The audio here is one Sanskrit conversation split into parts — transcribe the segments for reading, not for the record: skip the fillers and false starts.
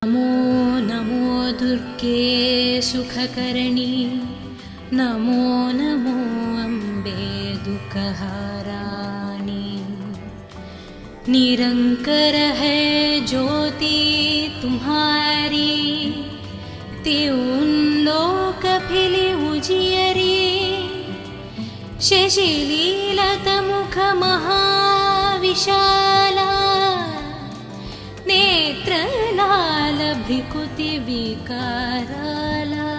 नमो नमो दुर्गे सुखकरणी, नमो नमो अम्बे दुःखहारानी। निरंकर है ज्योति तुम्हारी, त्यों लोक फिली उजियरी। शशिलीलत मुख महाविशाला, नेत्र लाल भ्रिकुति विकाराला।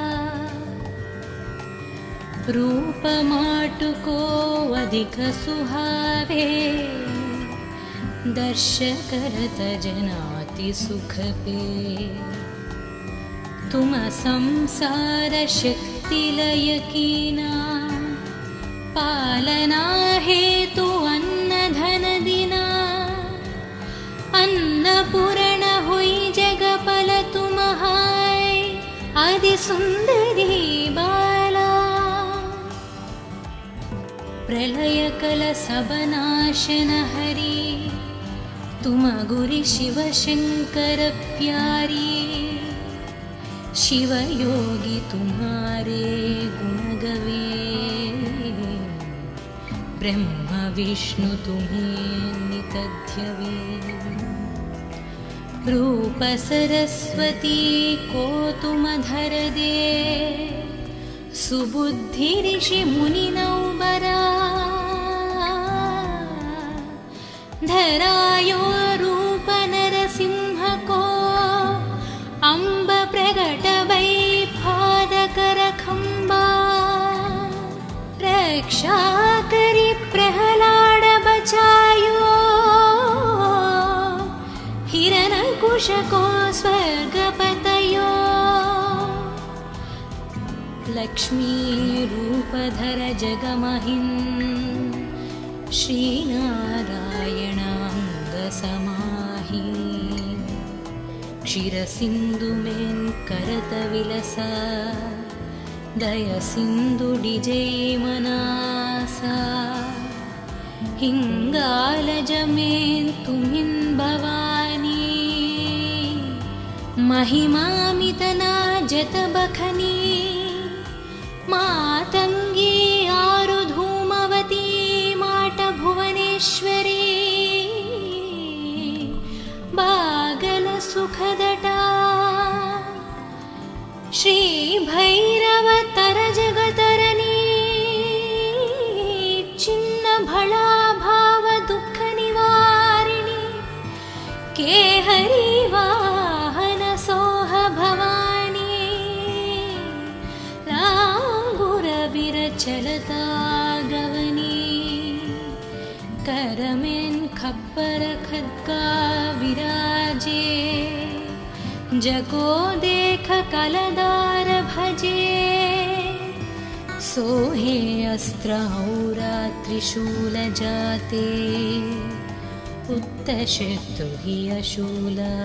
रूप माटुको अधिक सुहावे, दर्श करत जनाति सुख पे। तुम संसार शक्ति लय कीना, पालना हेतु अन्न धन दिना। अन्नपूर्ण हुई जगपल तुम हाय, आदि सुंदरी बाला। प्रलय कल सब नाशन हरी, तुम गुरि शिव शंकर प्यारी। शिव योगी तुम्हारे गुण गवे, ब्रह्म विष्णु तुम्हें नित ध्यवे। रूप सरस्वती को तुम धर दे, सुबुद्धि ऋषि मुनि नौबरा। धरायो रूप नरसिंह को, अम्ब प्रगट वै पादकर खंबा। रक्षा करी प्रहलाद बचायो, हिरण्यकुश को स्वर्ग पतयो। लक्ष्मी रूप धर जगमहिं, श्रीनारायण अंग समाहि। क्षीर सिंधु में करत विलसा, दय सिंधु डिजय मनासा। हिंगालज में तुमिन भवानी, महिमामितना जत बखनी। मातंगी आरु धूमवती, माट भुवनेश्वरी। बागल सुखदटा, श्री भैरव तर जगतरनी। चिन्न भला भाव दुख निवारिणी, के हरि वाहन सोह भवानी। लांगुर विरचलता गवनी, करमें खप्पर खद्गा विराजे। जगो देख कलदार भजे, सोहे अस्त्र औरा त्रिशूल जाते। उत्तशत्रु हि अशूला,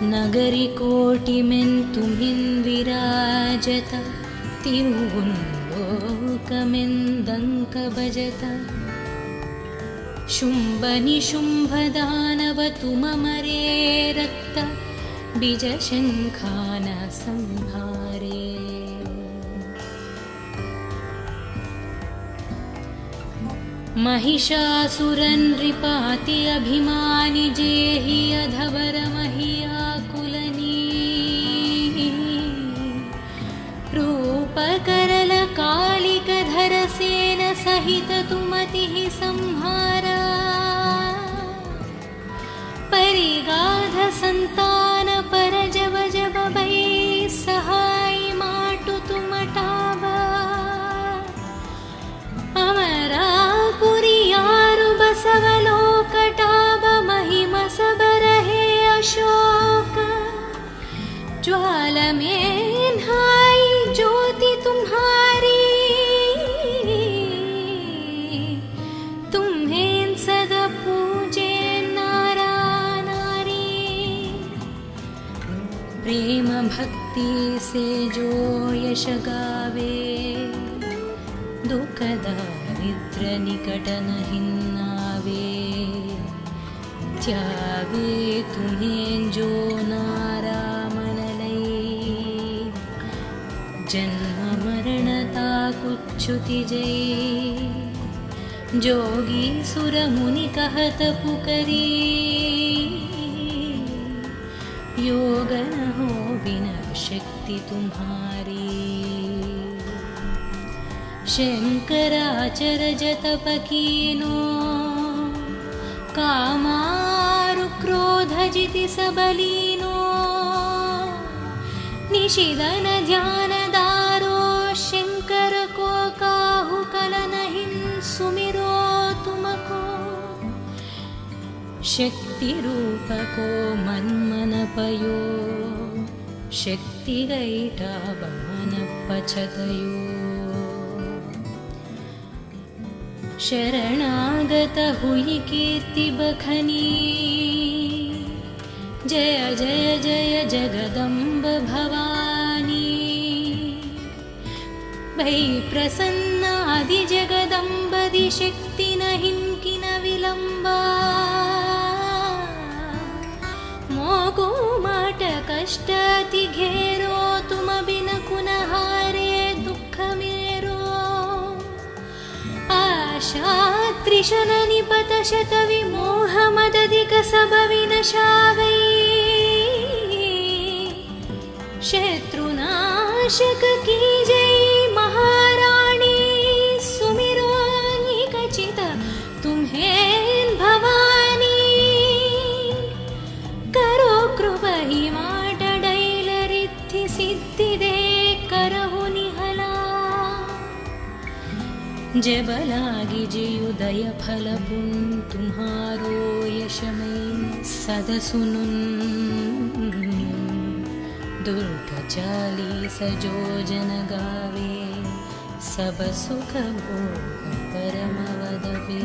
नगरी कोटि में तुमिन विराजत। त्यों लोक में दंक बजता। शुंभ निशुंभ दानव तुम मरे, रक्त बीज शंखान संहारे। महिषासुरन नृपाति अभिमानी, जेहि अधवर महियाकुलनी। रूप करल कालिक धर सेन सहित तुमति संहारा। परिगाध संतान पर जब जब भई, सहाय माटु तुम टावा। अमरापुरी यारु बसवलोक टाब, महिमा सब रहे अशोक। ज्वाल में नहाई ज्योति तुम्हारी, तुम्हें सदा पूजे नारा नारी। प्रेम भक्ति से जो यश गावे, दुख दारिद्र निकट नहीं आवे। त्यावे तुम्हें जो नारामनलै जन्म मरणता कुच्छुति जय जोगी सुर मुनि कहत पुकरी योग न हो बिना शक्ति तुम्हारी शंकराचर जतप कीनो कामारु क्रोध जिति सबलीनो निशिदन ध्यान दारो शंकर को काहु कलन हिन सुमिरो तुमको शक्ति रूप को मन मन पयो शक्ति गैठा बमन पछतयो शरणागत हुई कीर्ति बखनी जय जय जय जगदम्ब भवानी भई प्रसन्न आदि जगदम्बदि शक्ति न हिंकि न विलंबा मोको माट कष्ट अति घेरो तुम बिन कुन हारे दुख मेरो आशा त्रिशन निपत शत विमोह मदधिक सब विनशावै शत्रुनाशक की जय महारानी सुमिरो निकचित तुम्हें भवानी करो कृपा ही माट डैल रिद्धि सिद्धि दे करहु निहला जब लागी जियुदय फल पुन तुम्हारो यशमय सद सुनुन दुर्ग चालीस जो जन गावे सब सुख भोग परम वदवे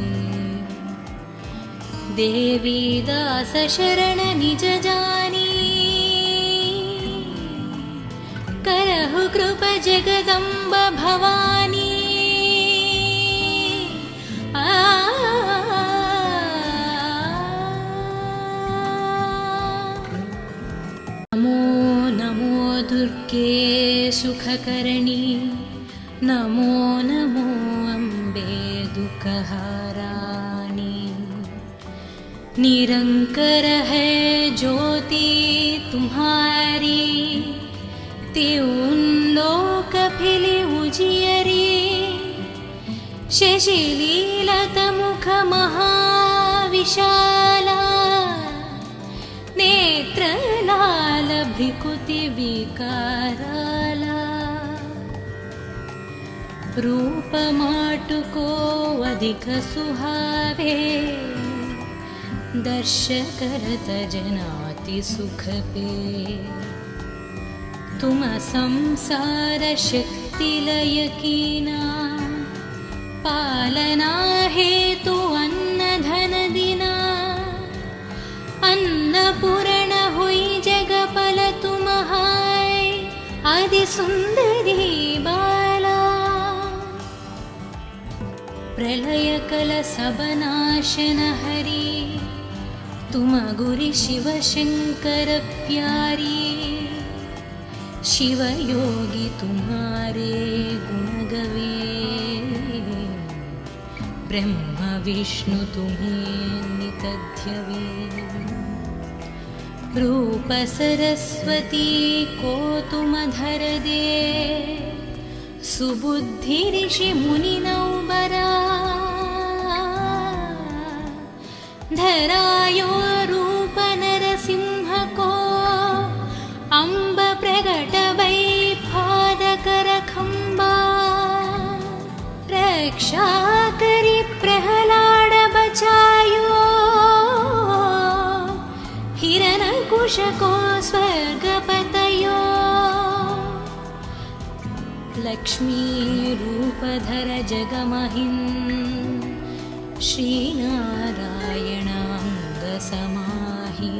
देवी दास शरण निज जानी करहु कृपा जगदम्ब भवानी दुर्गे सुखकरणी नमो नमो अम्बे दुःखहाराणी निरंकर है ज्योति तुम्हारी त्यों लोक फिले उजियरी शशिलीलत मुख महाविशाला नेत्र लाल भ्रिकुति विकाराला रूप माटु को अधिक सुहावे दर्श करत जनाति सुख पे तुम संसार शक्ति लय कीना पालना हेतु अन्न धन दिना अन्नपूर्ण हुई जगपल तुम्हाय आदि सुंदरी बाला प्रलय कल सब नाशन हरि तुम गुरि शिव शंकर प्यारी शिव योगी तुम्हारे गुण गवे ब्रह्म विष्णु तुम्हें नित ध्यवे रूप सरस्वती को तुम धर दे सुबुद्धि ऋषि मुनि नौबरा धरायो रूप नरसिंह को अम्ब प्रगट वै पादकर खंबा रक्षा करी प्रहलाद बचायो हिरण्यकुश को स्वर्गपतयो लक्ष्मी रूपधर जगमहिन् श्रीनारायण अंग समाहि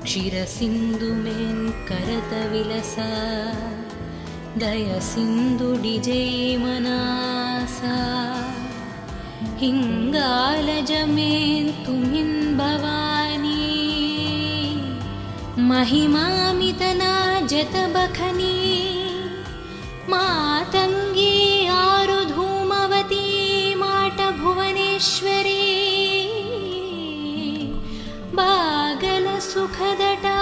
क्षीरसिंधु में करत विलसा दय सिंधु डिजय मनासा हिङ्गालजमेन्तुमिन् भवानी महिमामितना जतबखनी मातङ्गी आरुधूमवती माटभुवनेश्वरी बागलसुखदटा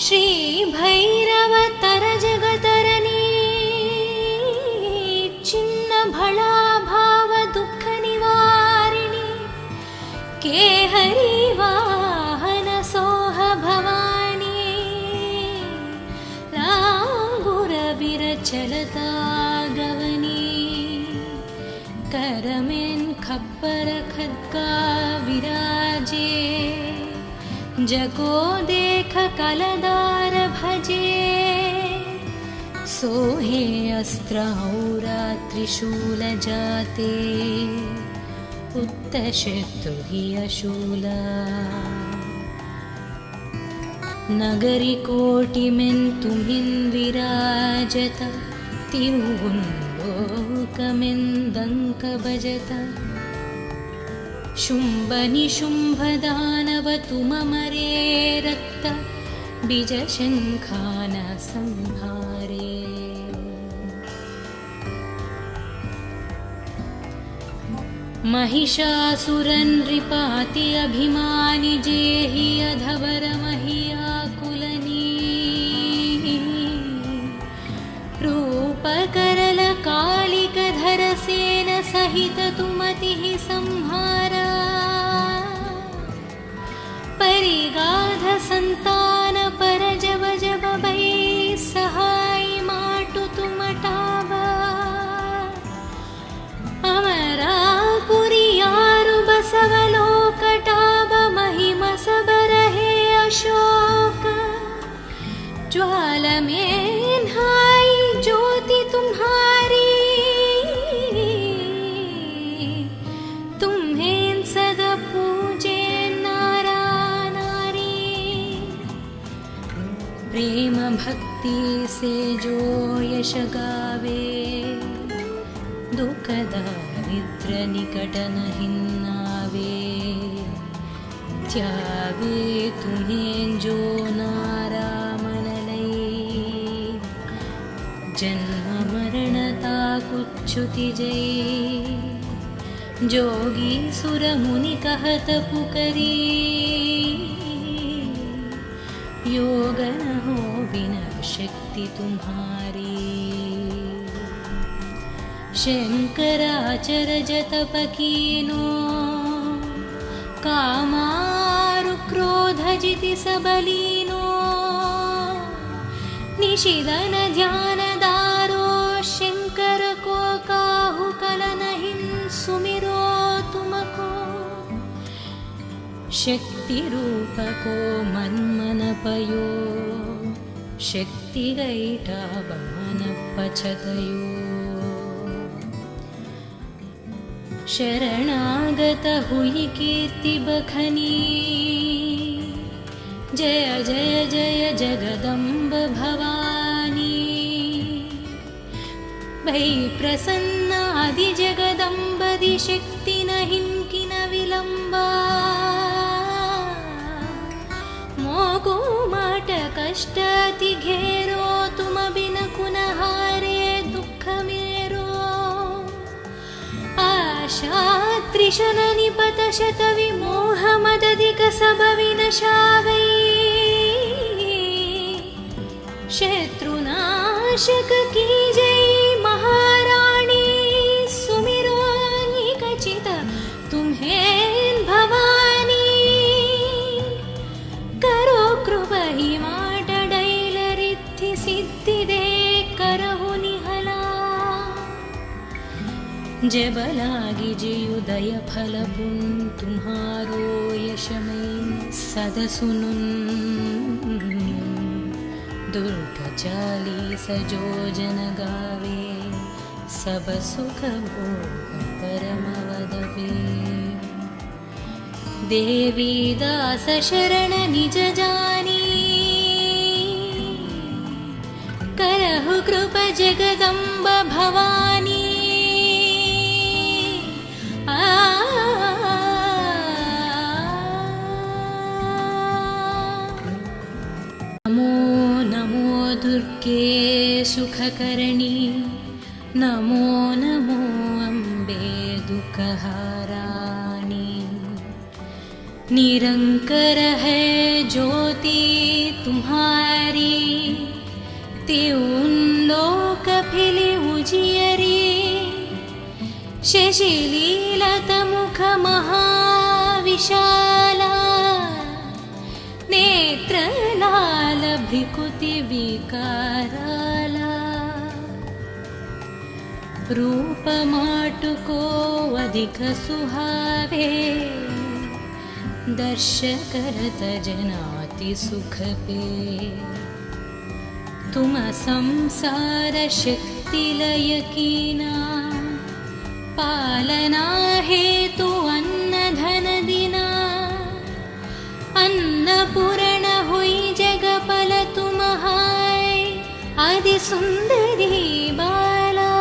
श्रीभैरवतरजगतरणी छिन्नभळाभावदुःखनिवारिणि केहरी वाहनसोह भवानी लाङ्गुरविरचलता गवनी करमेन् खप्पर खड्गा विराजे जगो देख कलदार भजे सोहे अस्त्रौरा त्रिशूल जाते उत्तशत्रु हि अशूला नगरी कोटिमेन्तुमिन् विराजत तिरुवुल्लोकमेन्दङ्क भजत शुम्भनिशुम्भदानवतुममरे रक्त बीजशङ्खान संहारे महिषासुरनृपाति अभिमानि जेहि अधवर महीयाकुलनी रूपकरल कालिकधर सेन सहित तुमतिः संहारा परिगाध संतान पर जब जब बै सहाय माटु तुमटाबा अमरा पुरियारु बसवलोकटाब महिम सबरहे अशोक ज्वाल में हाय ज्योति तुम्हारी तुम्हें सदा पूजे नारा नारी प्रेम भक्ति से जो यश गावे दुख दारिद्र निकट नहीं नावे त्यावे तुम्हें जो नारा मन लई जन्म मरणता कुच्छुति जय जोगी सुर मुनि कहत पुकरी योग न हो बिना शक्ति तुम्हारी शंकराचर जतप कीनो कामारु क्रोध जिति सबलीनो निशिदन ध्यान दारो शंकर को काहु कलन हिन सुमिरो तुमको शक्ति रूप को मन मन पयो शक्ति गैठा बमन पछतयो शरणागत हुई कीर्ति बखनी जय जय जय जगदम्ब भवानी भई प्रसन्न आदि जगदम्बदि शक्ति न हिंकि न विलंबा मोको माट कष्ट अति घेरो तुम बिन कुन हारे दुख मेरो आशा त्रिशन निपत शत विमोह मदधिक सब विनशावै शत्रुनाशक की जय महाराणी सुमिरो निकचित तुम्हें भवानी करो कृपा ही माट डैल रिद्धि सिद्धि दे करहु निहला जब लागी जियुदय फल पुन तुम्हारो यशमय सद सुनुन दुर्ग चालीस जो जन गावे सब सुख भोग परम वदवे देवी दास शरण निज जानी करहु कृप जगदम्ब भवानी नमो नमो दुर्गे सुखकर्णी, नमो नमो अम्बे दुःखहारानी। निरंकर है ज्योति तुम्हारी, त्यों लोक फिली उजियरी। शशिलीलत मुख महाविशाला, नेत्र लाल भ्रिकुति विकाराला। रूप माटुको अधिक सुहावे, दर्श करत जनाति सुख पे। तुम संसार शक्ति लय कीना, पालना हेतु अन्न धन दिना। अन्नपूर्ण हुई जगपल तुम हाय, आदि सुंदरी बाला।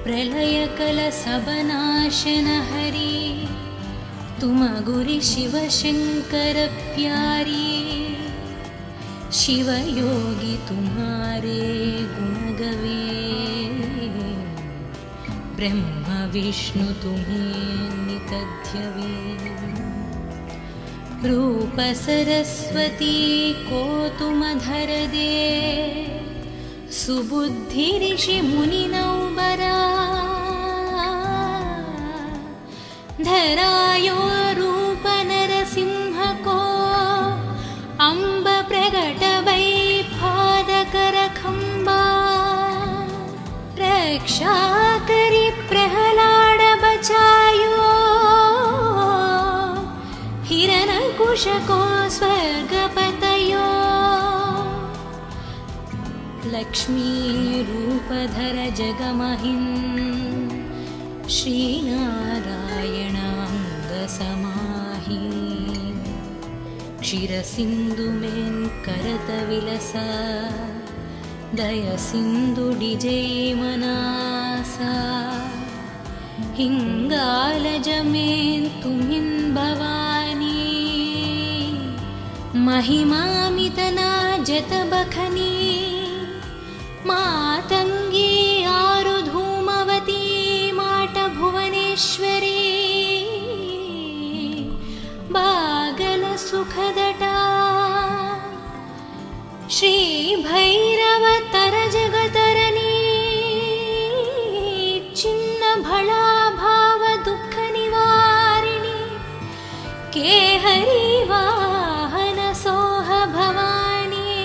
प्रलय कल सब नाशन हरी, तुम गुरि शिव शंकर प्यारी। शिव योगी तुम्हारे गुण गवे, ब्रह्म विष्णु तुम्हें नित ध्यवे। रूप सरस्वती को तुम धर दे, सुबुद्धि ऋषि मुनि नौबरा। धरायो रूप नरसिंह को, अम्ब प्रगट वै पादकर खंबा। रक्षा करी प्रहलाद बचायो, हिरण्यकुश को स्वर्ग पतयो। लक्ष्मी रूप धर जगमहिं, श्रीनारायण अंग समाहि। क्षीर सिंधु में करत विलसा, दय सिंधु डिजै मनासा। हिंगालज में तुमिन भवानी, महिमामितना जत बखनी। मातंगी आरु धूमवती, माट भुवनेश्वरी। बागल सुखदटा, श्री भैरव तर जगतरनी। चिन्न भला भाव दुख निवारिणी, के हरि वाहन सोह भवानी।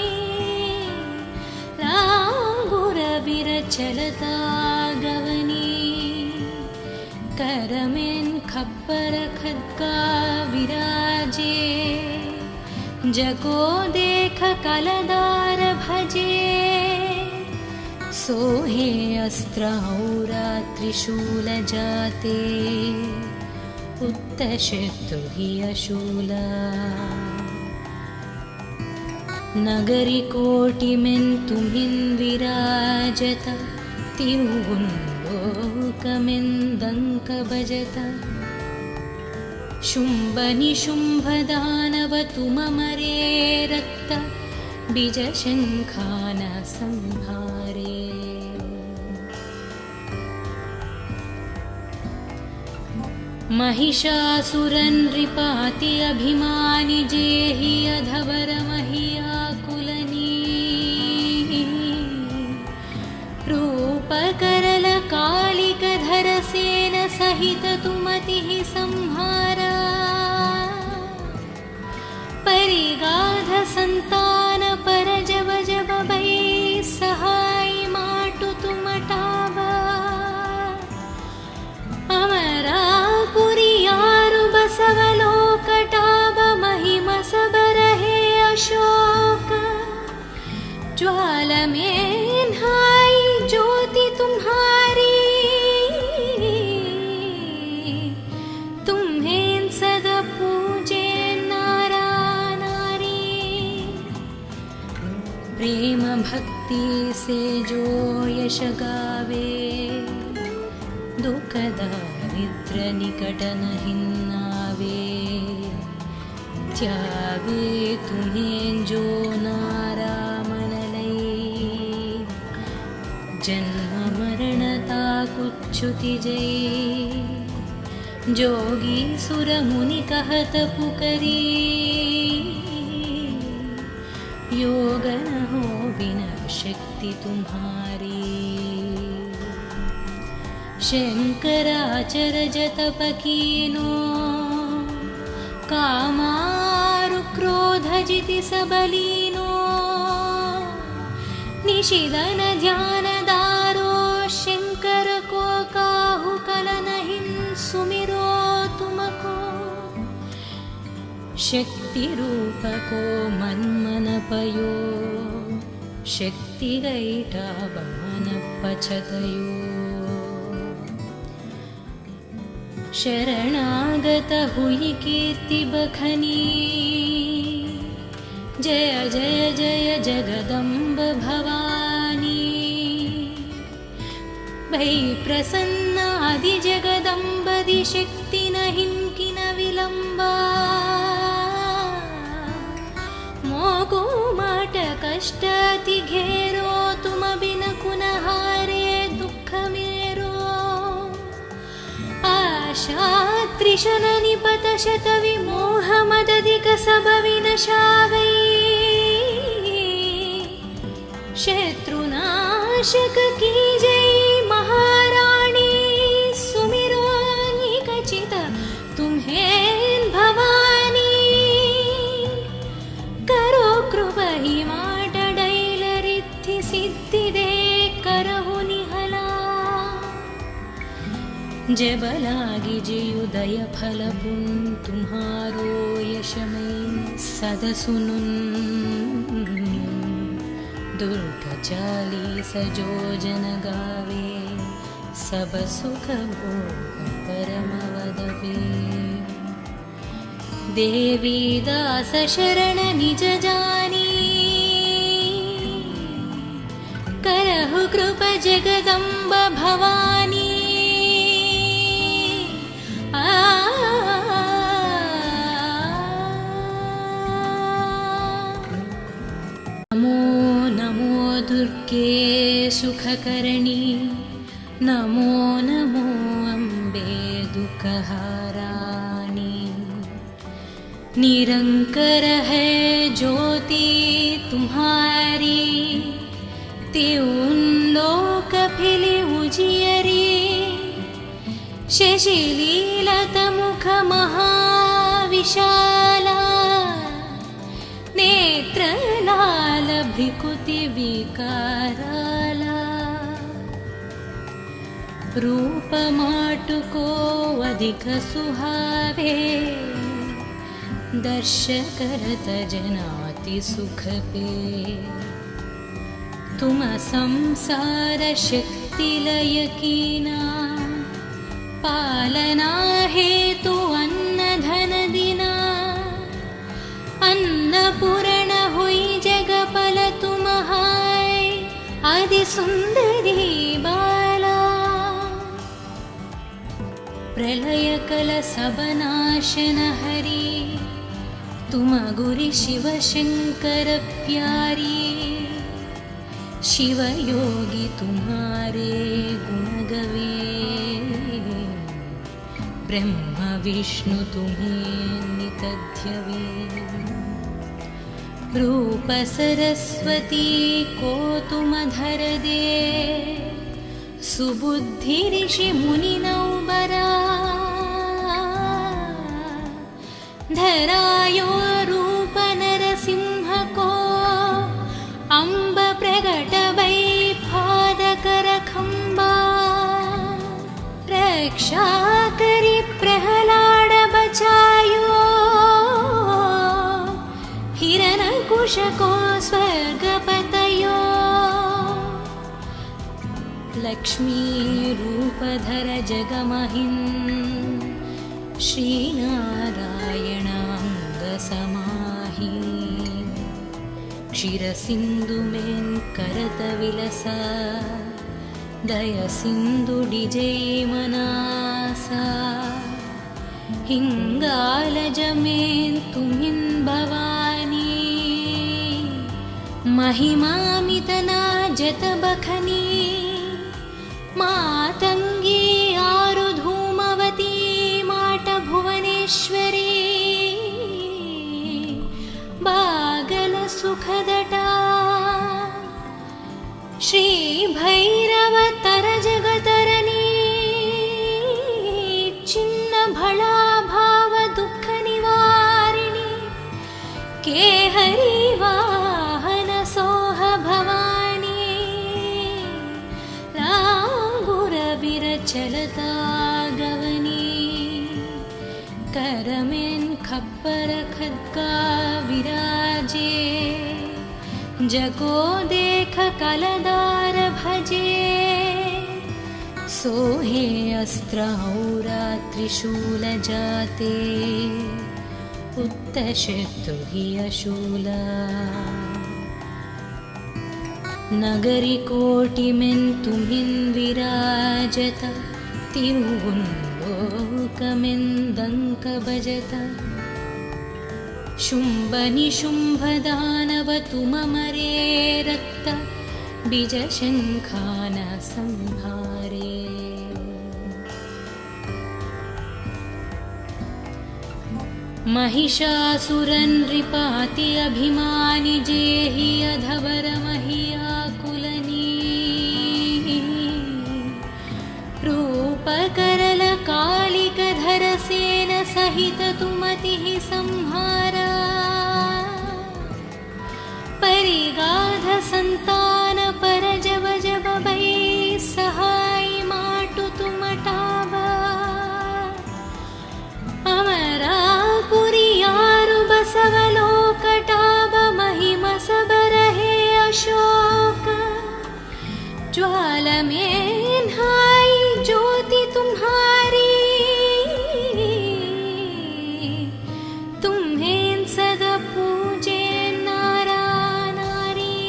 लांगुर विरचलता गवनी, करमें खप्पर खद्गा विराजे। जको देख कलदार भजे, सोहे अस्त्र औरा त्रिशूल जाते। उत्तशत्रु हि अशूला, नगरी कोटि में तुमिन विराजत। तिरुं लोकमें दंक भजत। शुंभ निशुंभ दानव तुम मरे, रक्त बीज शंखान संहारे। महिषासुरन नृपाति अभिमानि, जेहि अधवर महियाकुलनी। रूप करल कालिक धर सेन सहित तुमति संहारा। परिगाध संतान पर जब जब भई, सहाय माटु तुम टाबा। अमरापुरी यारु बसवलोक टाब, महिमा सब रहे अशोक। ज्वाल में नहाई ज्योति तुम्हारी, तुम्हें सदा पूजे नारा नारी। प्रेम भक्ति से जो यश गावे, दुःखदारिद्र्यनिकटनहिन्नावे त्यावे तुम्हें जो नारामनलै जन्म मरणता कुच्छुति जय जोगी सुर मुनि कहत पुकरी योग न हो बिना शक्ति तुम्हारी शंकराचर जतप कीनो कामारु क्रोध जिति सबलीनो निशिदन ध्यान दारो शंकर को काहु कलन हिन सुमिरो तुमको शक्ति रूप को मन मन पयो शक्ति गैटा बमन पछतयो शरणागत हुई कीर्ति बखनी जय जय जय जगदम्ब भवानी भई प्रसन्न आदि जगदम्बदि शक्ति न हिंकिन विलंबा मोको माट कष्ट अति घेरो तुम बिन कुन हारे दुख मेरो आशा त्रिशन निपत शत विमोह मदधिक सब विनशावै शत्रुनाशक की जय महारानी सुमिरो निकचित तुम्हें भवानी करो कृपा ही माट डैल रिद्धि सिद्धि दे करहु निहला जब लागी जियुदय फल पुन तुम्हारो यशमय सद सुनुन दुर्ग चालीस जो जन गावे सब सुख भोग परम वदवे देवी दास शरण निज जानी करहु कृपा जगदम्ब भवानी नमो नमो दुर्गे सुखकरणी नमो नमो अम्बे दुःखहारानी निरंकर है ज्योति तुम्हारी त्यों लोक फिले उजियरी शशिलीलत मुख महाविशाला नेत्र लाल भ्रिकुति विकाराला रूप माटु को अधिक सुहावे दर्श करत जनाति सुख पे तुम संसार शक्ति लय कीना पालना हेतु अन्न धन दिना अन्नपूर्ण हुई जगपल तुम्हाय आदि सुंदरी बाला प्रलय कल सब नाशन हरि तुम गुरि शिव शंकर प्यारी शिव योगी तुम्हारे गुण गवे ब्रह्म विष्णु तुम्हें नितध्यवे रूप सरस्वती को तुम धर दे सुबुद्धि ऋषि मुनि नौबरा धरायो रूप नरसिंह को अम्ब प्रगट वै पादकर खंबा रक्षा करी प्रहलाद बचायो हिरण्यकुश को स्वर्ग पतयो लक्ष्मी रूप धर जगमहिन् श्रीनारायण अंग समाहि क्षीर सिंधु में करत विलसा दय सिन्धुडिजै मनासा हिङ्गालजमेन् तुमिन् भवानी महिमामितना जतबखनी मातङ्गी आरुधूमवती माट भुवनेश्वरी बागल सुखदटा श्री भैरव तर जगतरनी चिन्न भला भाव दुःख निवारिणी केहरी वाहन सोह भवानी लांगुर विरचलता गवनी करमेन खप्पर खद्गा विराजे जगो देख कलदार भजे सोहे अस्त्र औरा त्रिशूल जाते उत्तशत्रु हि अशूला नगरी कोटिमेन् तुमिन् विराजत तिरुवुन्लोकमेन् दङ्क भजत शुम्भ निशुम्भ दानव तुममरे रक्त बीजशङ्खान संहारे महिषासुरनृपाति अभिमानि जेहि अधवर महियाकुलनी रूपकरल कालिकधर सेन सहित तुमतिः संहारा परिगाध संतान पर जब जब भई सहाय माटु तुमटावा अमरापुरियारु बसवलोकटाव महिम सब रहे अशोक ज्वाल में हाय ज्योति तुम्हारी तुम्हें सदा पूजे नारा नारी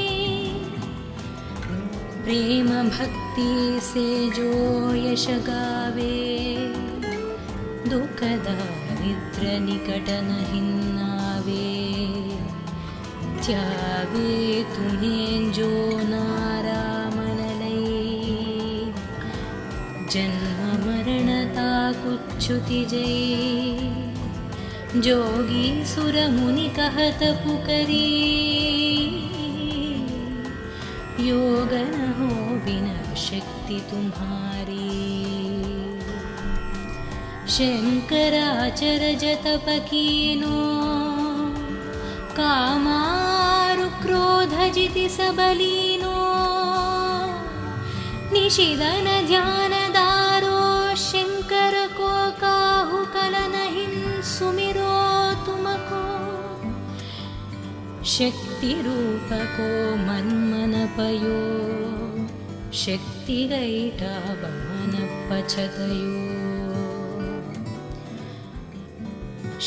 प्रेम भक्ति से जो यश गावे दुख दारिद्र निकट नहीं नावे त्यावे तुम्हें जो नारा मन लई जन्म मरणता कुच्छुति जय जोगी सुर मुनि कहत पुकरी योग न हो बिना शक्ति तुम्हारी शंकराचर जतप कीनो कामारु क्रोध जिति सबलीनो निशिदन ध्यान दारो शंकर को काहु कलनहिं सुमिरो तुमको शक्ति रूप को मन मन पयो शक्ति गैठा बमन पछतयो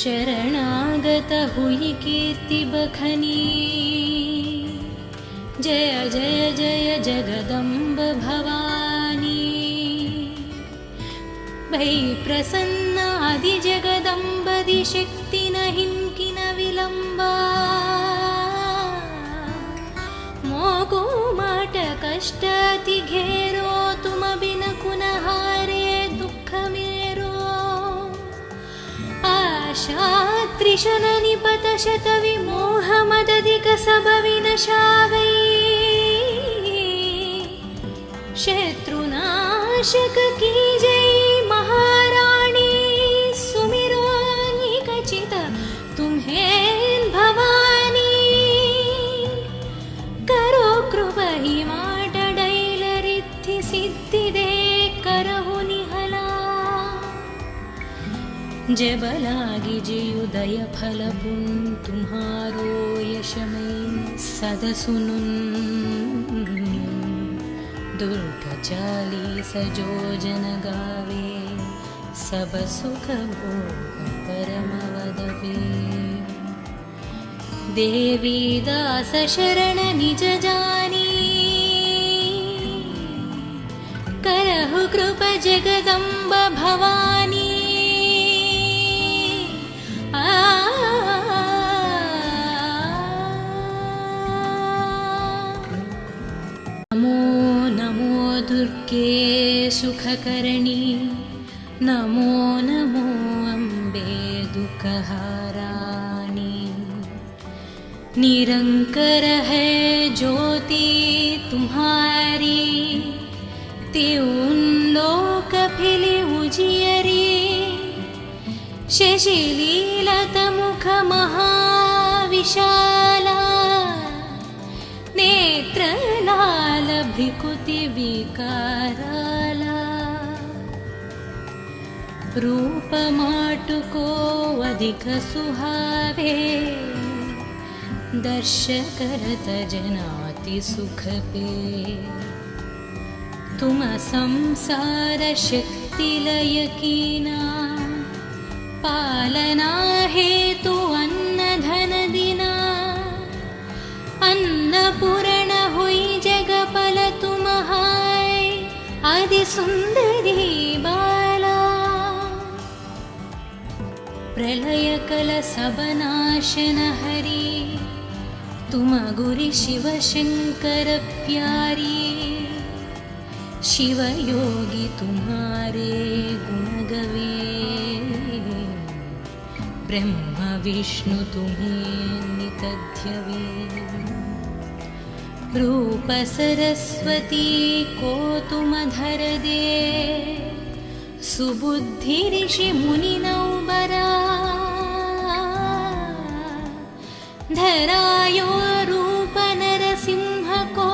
शरणागत हुई कीर्ति बखनी जय जय जय जगदम्ब भवानी भई प्रसन्न आदि जगदम्ब दि शक्ति नहीं किन विलंबा मोको माट कष्ट अति घेरो तुम बिन कुनहारे दुख मेरो आशा त्रिशन निपत शत विमोह मदधिक सब विनशावै शत्रुनाशक की जय महाराणी सुमिरो निकचित तुम्हें भवानी करो कृपहि माट डैल रिद्धि सिद्धि दे करहु निहला जब लागी जियुदय फल पुन तुम्हारो यशमय सद सुनुन दुर्ग चालीस जो जन गावे सब सुख भोग परम वदवे देवी दास शरण निज जानी करहु कृप जगदम्ब भवानी। नमो नमो दुर्गे सुखकर्णी, नमो नमो अम्बे दुःखहाराणी। निरंकर है ज्योति तुम्हारी, त्यों लोक फिले उजियरी। शशिलीलत मुख महाविशाला, नेत्रलाल भ्रिकुति विकाराला। रूप माटुको अधिक सुहावे, दर्श करत जनाति सुख पे। तुम संसार शक्ति लय कीना, पालना हेतु अन्न धन दिना। अन्नपूर्ण हुई जगपल तुम्हाय, आदि सुंदरी बाला। प्रलय कल सब नाशन हरी, तुम गुरि शिव शंकर प्यारी। शिव योगी तुम्हारे गुण गवे, ब्रह्म विष्णु तुम्हें नित ध्यवे। रूप सरस्वती को तुम धर दे, सुबुद्धि ऋषि मुनि नौबरा। धरायो रूप नरसिंह को,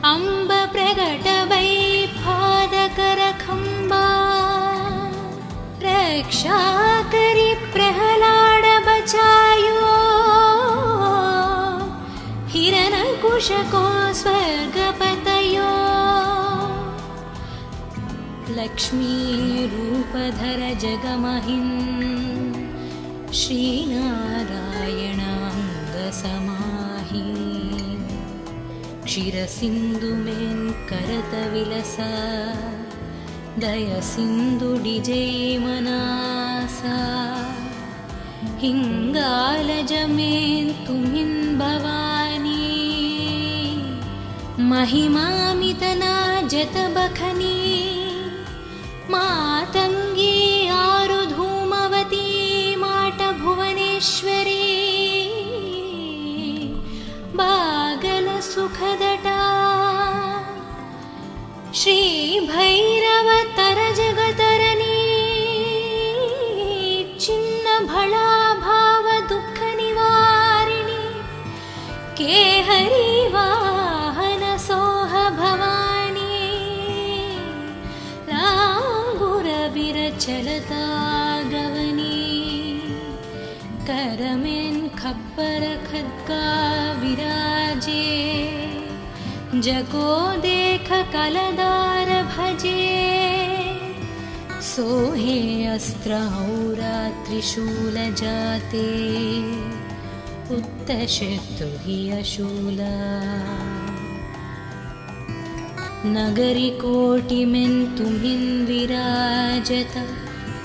अम्ब प्रगट वै पादकर खंबा। रक्षा करी प्रहलाद बचायो, हिरण्यकुश को स्वर्ग पतयो। लक्ष्मी रूप धर जगमहिं, श्री नारायण अंग समाहि। क्षीर सिंधु में करत विलसा, दय सिंधु डिजै मनासा। हिंगालज में तुमिन भवानी, महिमामितना जत बखनी। मातंगी आरु धूमवती, माट भुवनेश्वरी। बागल सुखदटा, श्री भैरव तर जगतरनी। चिन्न भला भाव दुख निवारिणी, केहरी वाहन सोह भवानी। लांगुर विरचलता गवनी, करमें खप्पर खद्गा विराजे। जगो देख कलदार भजे, सोहे अस्त्र औरा त्रिशूल जाते। उत्तशत्रु हि अशूला, नगरी कोटि में तुमिन विराजत।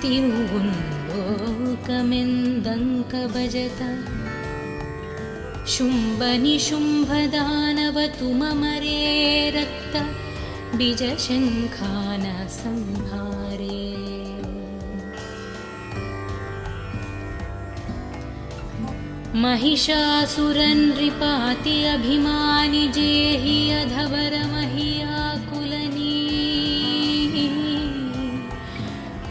तिरुवुल्लोकमें दंक भजत। शुंभ निशुंभ दानव तुम मरे, रक्त बीज शंखान संहारे। महिषासुरन नृपाति अभिमानि, जेहि अधवर महियाकुलनी।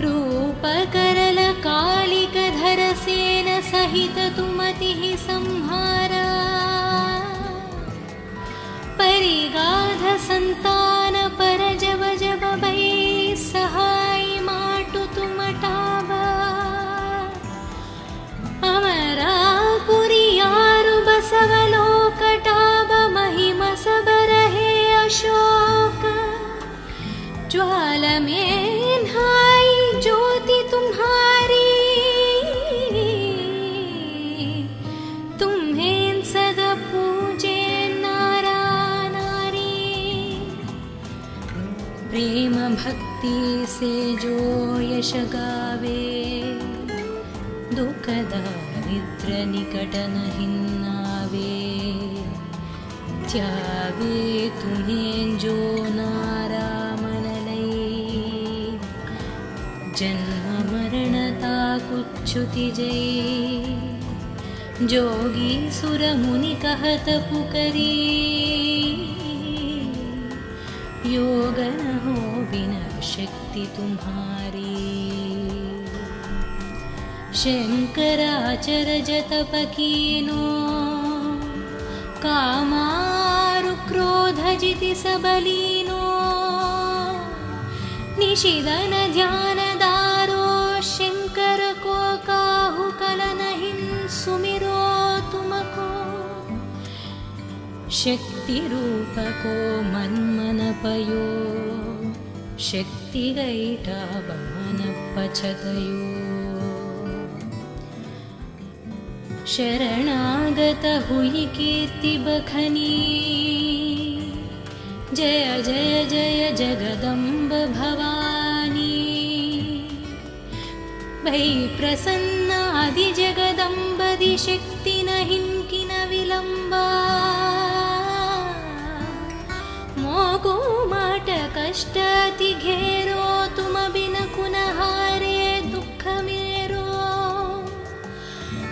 रूप करल कालिक धर सेन सहित तुमति संहारा। परिगाध संतान पर जब जब भई, सहाय माटु तुम टावा। अमरापुरी यारु बसवलोक टाब, महिमा सब रहे अशोक। ज्वाल में नहाई ज्योति तुम्हारी, तुम्हें सदा पूजे नारा नारी। शक्ति से जो यश गावे, दुख दारिद्र निकट नहीं आवे। त्यावे तुम्हें जो नारा मन लई, जन्म मरणता कुच्छुति जय। जोगी सुर मुनि कहत पुकरी, योग न हो बिना शक्ति तुम्हारी। शंकराचर जतप कीनो, कामारु क्रोध जिति सबलीनो। निशिदन ध्यान दारो, शंकर को काहु कल नहीं सुमिरो तुमको। शक्ति रूप को मन मन पयो, शक्ति गईटा बमन पछतयो। शरणागत हुई कीर्ति बखनी, जय जय जय जगदम्ब भवानी। भई प्रसन्न आदि जगदम्बदि शक्ति नहीं किन विलंबा। मोको माट कष्ट अति घेरो, तुम बिन कुन हारे दुख मेरो।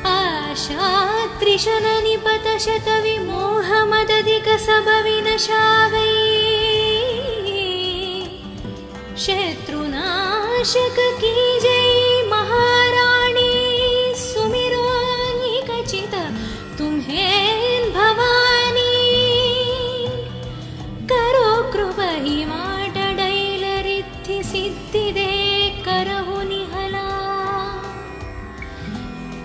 आशा त्रिशन निपत शत विमोह मदधिक सब विनशावै। शत्रुनाशक की जय महारानी, सुमिरो निकचित तुम्हें भवानी। करो कृपा ही माट डैल रिद्धि सिद्धि दे करहु निहला।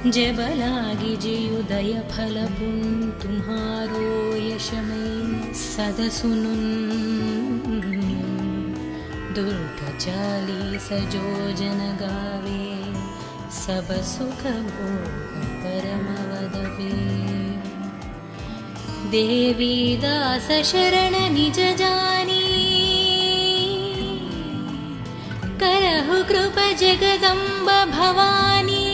जब लागी जयुदय फल पुन, तुम्हारो यश में सद सुनुन। दुर्ग 40 जो जन गावे, सब सुख भोग परम वदवे। देवी दास शरण निज जानी, करहु कृपा जगदम्ब भवानी।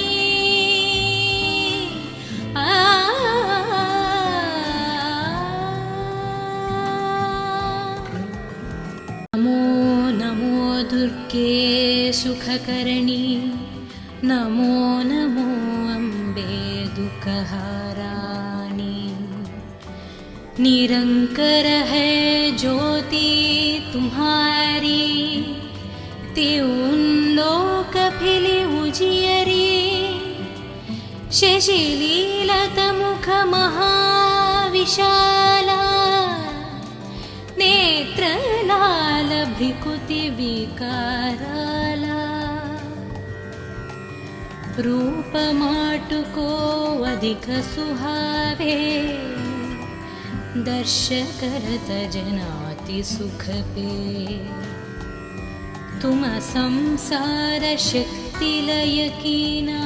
नमो नमो दुर्गे सुखकरणी, नमो नमो अम्बे दुःखहारानी। निरंकर है ज्योति तुम्हारी, त्यों लोक फिली उजियरी। शशिलीलत मुख महाविशाला, नेत्र लाल भ्रिकुति विकाराला। रूप माटु को अधिक सुहावे, दर्श करत जनाति सुख पे। तुम संसार शक्ति लय कीना,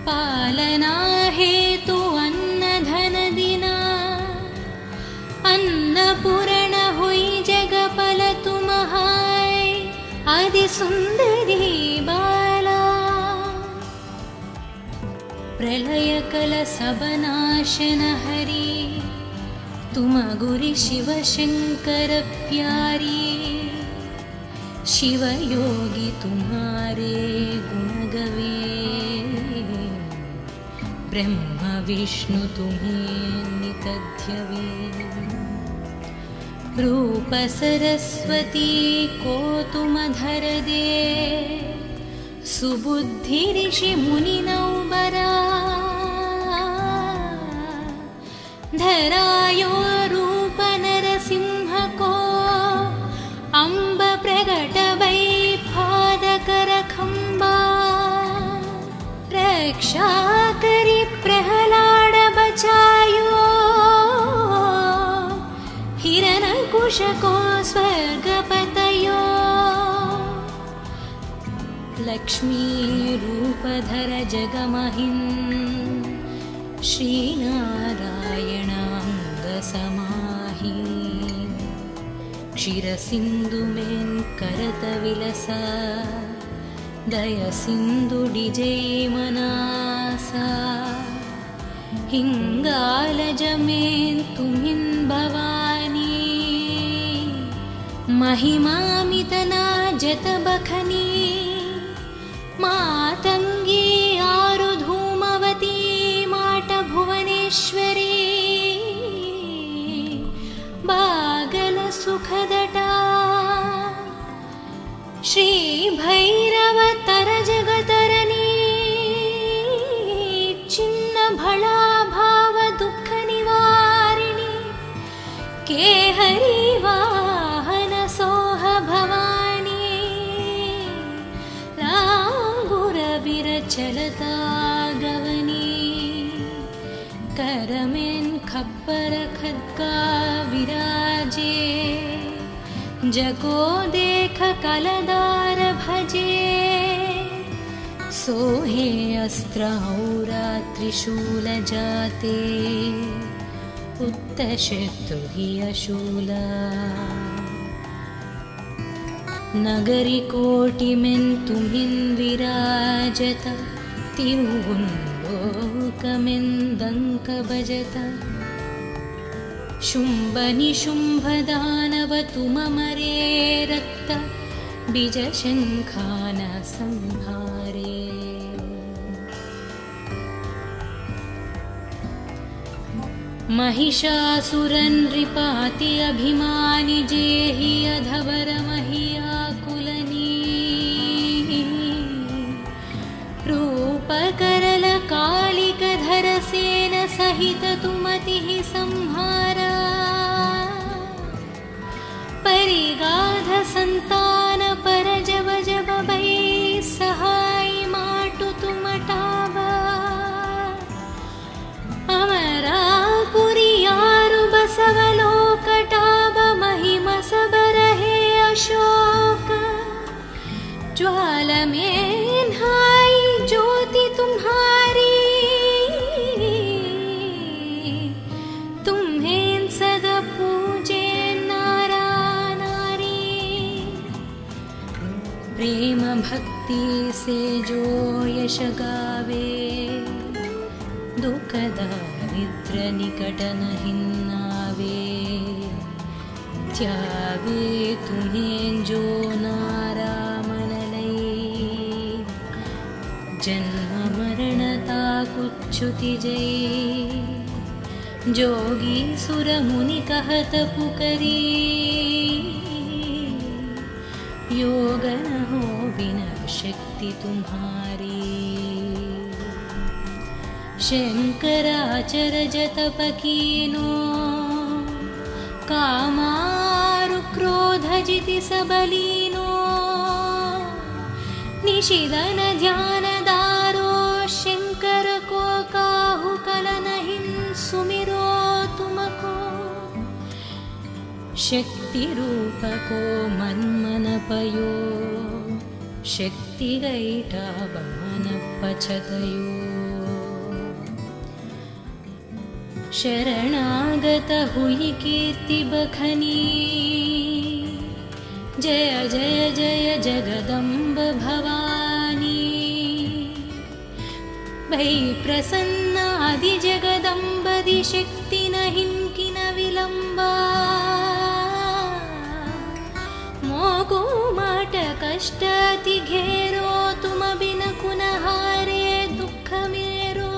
पालना हेतु अन्न धन दिना। अन्नपूर्ण हुई जगपल तुम्हाय, आदि सुंदरी बाला। प्रलय कल सब नाशन हरी, तुम गुरि शिव शंकर प्यारी। शिव योगी तुम्हारे गुण गवे, ब्रह्म विष्णु तुम्हें नितध्यवे। रूप सरस्वती को तुम धर दे, सुबुद्धि ऋषि मुनि नौबरा। धरायो रूप नरसिंह को, अम्ब प्रगट वै पादकर खंबा। रक्षा करी प्रहलाद बचायो, हिरण्यकुश को स्वर्ग पतयो। लक्ष्मी रूप धर जगमहिं, श्रीनारायण अंग समाहि। क्षीरसिन्धु मेन् करत विलसा दय सिन्धु डिजै मनासा हिंगालज मेन् तुमिन् भवानी महिमामितना जत बखनी मातंगी आरु धूमवती माट भुवनेश्वरी बागल सुखदटा श्री भैरव तर जगतरनी चिन्न भला भाव दुख निवारिणी केहरी वाहन सोह भवानी लांगुर विरचलता गवनी करमेन खप्पर खद्गा विराजे जगो देख कलदार भजे सोहे अस्त्रौरा त्रिशूल जाते उत्तशत्रु हि अशूला नगरी कोटि में तुमिन् विराजत तिरुवुल्लोकमेन्दंक भजत शुंभ निशुंभ दानव तुममरे रक्त बीज शंखान संहारे महिषासुरन् नृपाति अभिमानि जेहि अधवर महियाकुलनी रूपकरल कालिक धर सेन सहित तुमतिः संहारा परिगाध संतान पर जब जब भई सहाय माटु तुमटावा अमरापुरी यारु बसवलोकटाब महिम सबर है अशोक ज्वाल में हाई ज्योति तुम्हारी तुम्हें सदा पूजे नारा नारी प्रेम भक्ति से जो यश गावे दुख दारिद्र निकट नहिन्नावे त्यावे तुम्हें जो नारा जन्म मरणता कुच्छुति जय जोगी सुर मुनि कहत पुकरी योग न हो बिना शक्ति तुम्हारी शंकराचर जतप कीनो कामारु क्रोध जिति सबलीनो निशिदन ध्यान दारो शंकर को काहु कल नहीं सुमिरो तुमको शक्ति रूप को मन मन पयो शक्ति गईटा बमन पछतयो शरणागत हुई कीर्ति बखनी जय जय जय जगदम्ब भवानी भई प्रसन्न आदि जगदम्ब दि शक्ति नहीं किन विलंबा मोको माट कष्ट अति घेरो तुम बिन कुनहारे दुख मेरो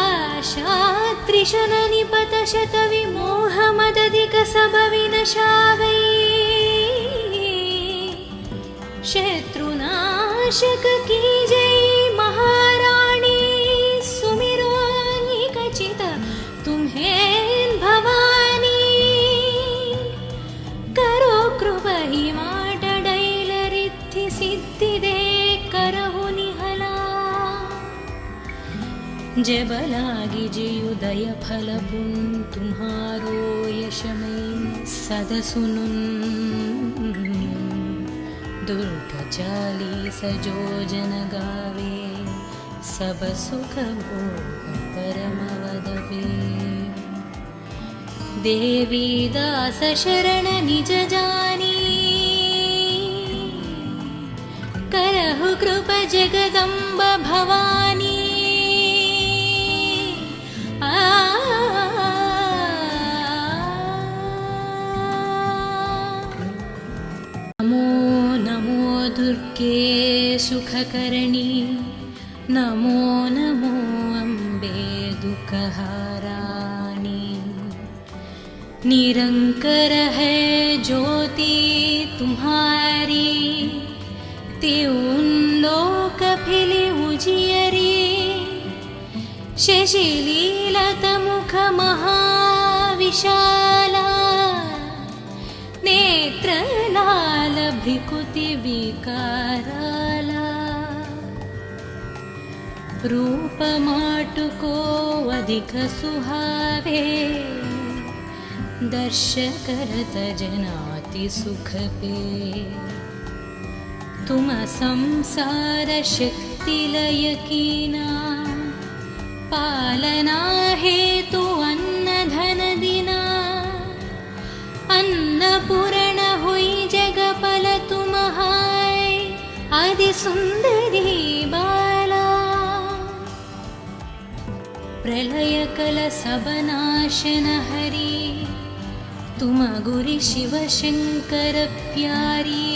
आशा त्रिशन निपत शत विमोह मदधिक सब विनशावै शत्रुनाशक की जय महारानी सुमिरो निकचित तुम्हें भवानी करो कृपा ही माट डैल रिद्धि सिद्धि दे करहु निहला जब लागी जियुदय फल पुन तुम्हारो यशमय सद सुनुन दुर्ग चालीस जो जन गावे सब सुख भोग परम वदवे देवी दास शरण निज जानी, करहु कृप जगदम्ब भवानी। नमो नमो दुर्गे सुखकर्णी, नमो नमो अम्बे दुःखहाराणि। निरंकर है ज्योति तुम्हारी, त्यों लोक फिले उजियरी। शशिलीलत मुख महाविशाला, नेत्र लाल भ्रिकुति विकाराला। रूप माटुको अधिक सुहावे, दर्श करत जनाति सुख पे। तुम संसार शक्ति लय कीना, पालना हेतु अन्न धन दिना। अन्नपूर्ण हुई जगपल तुम्हाय, आदि सुंदरी बाला। प्रलय कल सब नाशन हरी, तुम गुरि शिव शंकर प्यारी।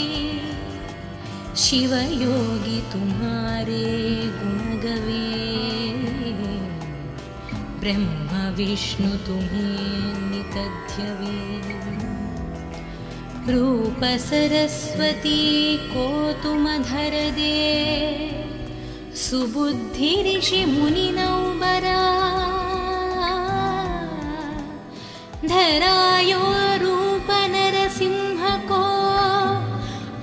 शिव योगी तुम्हारे गुण गवे, ब्रह्म विष्णु तुम्हें नित ध्यवे। रूप सरस्वती को तुम धर दे, सुबुद्धि ऋषि मुनि नौबरा। धरायो रूप नरसिंह को,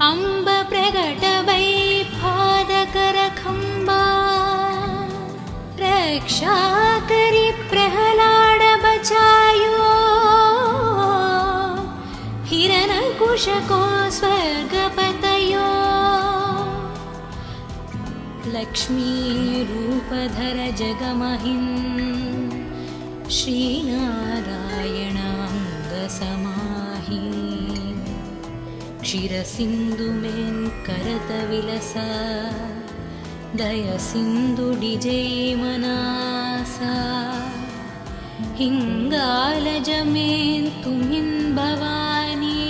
अम्ब प्रगट वै पादकर खंबा। रक्षा करी प्रहलाद बचायो, हिरण्यकुश को स्वर्ग पतयो। लक्ष्मी रूप धर जगमहिं, श्रीनारायण अंग समाहि। क्षीर सिंधु में करत विलसा, दय सिंधु डिजय मनासा। हिंगालज में तुमिन भवानी,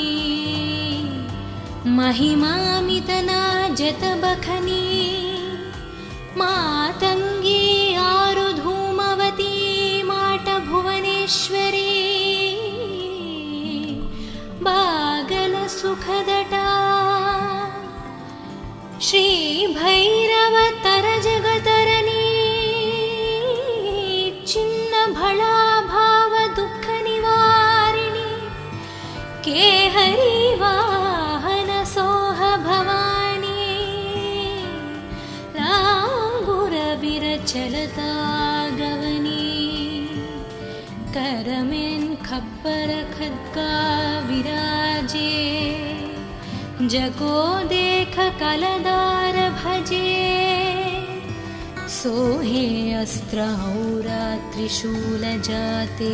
महिमामितना जत बखनी। मातंगी आरु धूमवती, माट भुवनेश्वरी। बागल सुखदटा, श्री भैरव तर जगतरनी। चिन्न भला भाव दुख निवारिणी, केहरी वाहन सोह भवानी। लांगुर विरचलता गवनी, करमें खप्पर खद्गा विराजे। जगो देख कलदार भजे, सोहे अस्त्र औरा त्रिशूल जाते।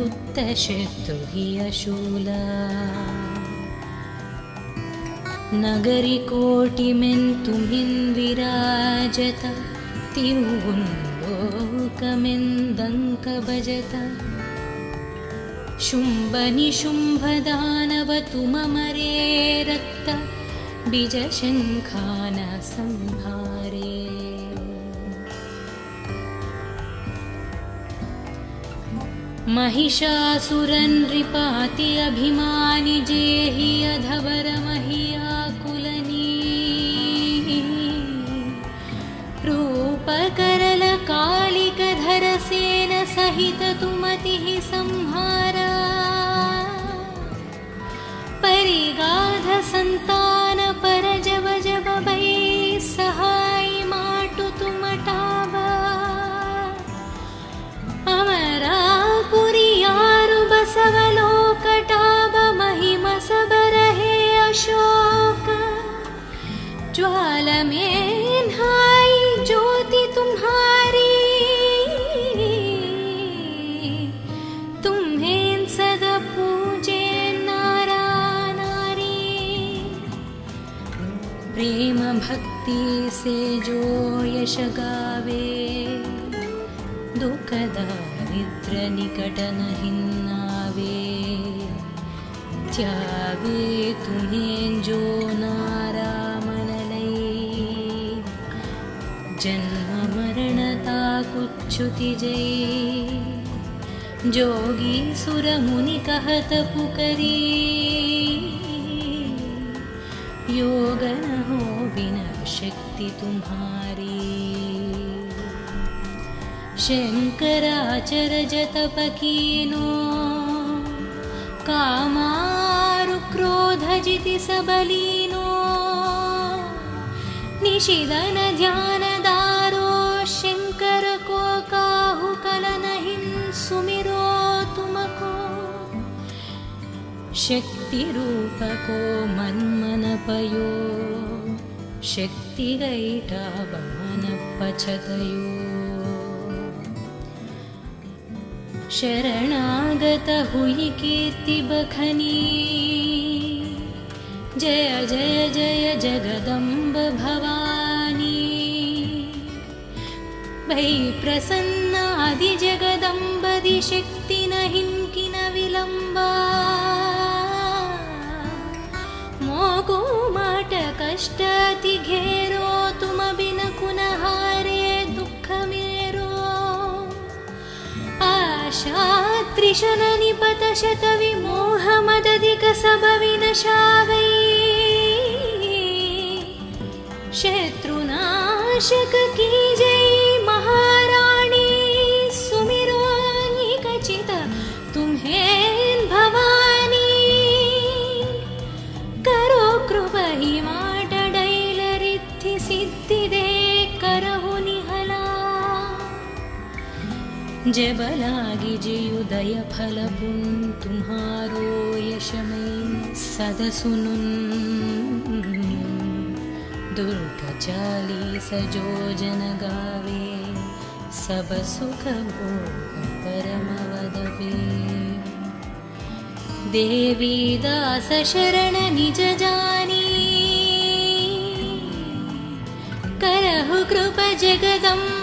उत्तशत्रु हि अशूला, नगरी कोटि में तुमिन विराजत। तिरुवुन लोक में दंक बजत। शुंभ निशुंभ दानव तुम मरे, रक्त बीज शंखान संहारे। महिषासुरन नृपाति अभिमानि, जेहि अधवर महियाकुलनी। रूप करल कालिक धर सेन सहित तुमति संहारा। परिगाध संतान पर जब जब भई, सहाय माटु तुम टावा। अमरा पुरियारु बसवलोक टाब, महिमा सब रहे अशोक। ज्वाल में नहाई ज्योति तुम्हारी, तुम शक्ति से जो यश गावे, दुख दारिद्र निकट नहीं आवे। त्यावे तुम्हें जो नारा मन लई, जन्म मरणता कुच्छुति जई। जोगी सुर मुनि कहत पुकरी, योग न हो बिना शक्ति तुम्हारी। शंकराचर जतप कीनो, कामारु क्रोध जिति सबलीनो। निशिदन ध्यान दारो, शंकर को काहु कल नहीं सुमिरो तुमको। शक्ति रूप को मन मन पयो, शक्ति गईटा बमन पछतयो। शरणागत हुई कीर्ति बखनी, जय जय जय जगदम्ब भवानी। भई प्रसन्न आदि जगदम्बदि शक्ति नहीं किन विलंबा। मोको माट कष्ट अति घेरो, तुम बिन कुन हारे दुख मेरो। आशा त्रिशन निपत शत विमोह मदधिक सब विनशावै। शत्रुनाशक की जय महाराणी, सुमिरो निकचित तुम्हें भवानी। करो कृपा ही माट डैल रिद्धि सिद्धि दे करहु निहला। जब लागी जियुदय फल पुन, तुम्हारो यश में सद सुनुन। दुर्ग 40 जो जन गावे, सब सुख भोग परम वदवे। देवी दास शरण निज जानी, करहु कृपा जगदम्ब